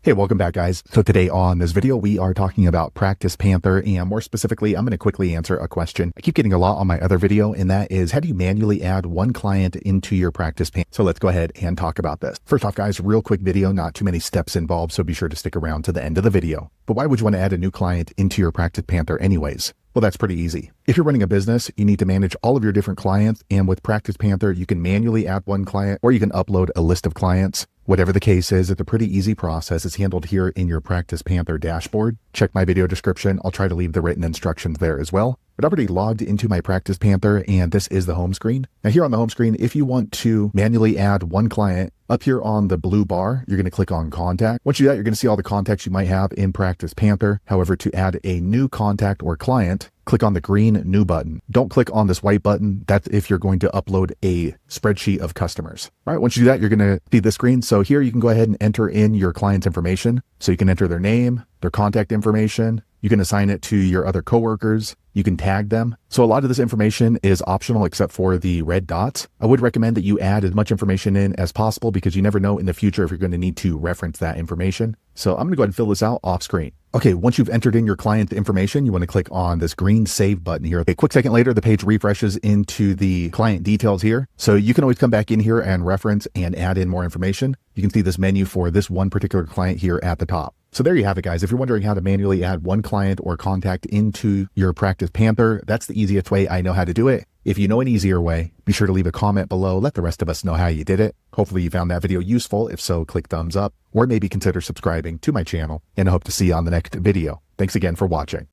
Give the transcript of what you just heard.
Hey, welcome back, guys. So today on this video, we are talking about PracticePanther, and more specifically, I'm going to quickly answer a question I keep getting a lot on my other video, and that is, how do you manually add one client into your PracticePanther? So let's go ahead and talk about this. First off, guys, real quick video, not too many steps involved, so be sure to stick around to the end of the video. But why would you want to add a new client into your PracticePanther anyways? Well, that's pretty easy. If you're running a business, you need to manage all of your different clients, and with PracticePanther, you can manually add one client, or you can upload a list of clients. Whatever the case is, it's a pretty easy process. It's handled here in your PracticePanther dashboard. Check my video description. I'll try to leave the written instructions there as well. But I've already logged into my PracticePanther, and this is the home screen. Now here on the home screen, if you want to manually add one client, up here on the blue bar, you're going to click on contact. Once you do that, you're going to see all the contacts you might have in PracticePanther. However, to add a new contact or client, click on the green new button. Don't click on this white button. That's if you're going to upload a spreadsheet of customers. All right, once you do that, you're going to see this screen. So here you can go ahead and enter in your client's information. So you can enter their name, their contact information. You can assign it to your other coworkers. You can tag them. So a lot of this information is optional except for the red dots. I would recommend that you add as much information in as possible because you never know in the future if you're going to need to reference that information. So I'm going to go ahead and fill this out off screen. Okay, once you've entered in your client information, you want to click on this green save button here. A quick second later, the page refreshes into the client details here. So you can always come back in here and reference and add in more information. You can see this menu for this one particular client here at the top. So there you have it, guys. If you're wondering how to manually add one client or contact into your PracticePanther, that's the easiest way I know how to do it. If you know an easier way, be sure to leave a comment below. Let the rest of us know how you did it. Hopefully you found that video useful. If so, click thumbs up or maybe consider subscribing to my channel, and I hope to see you on the next video. Thanks again for watching.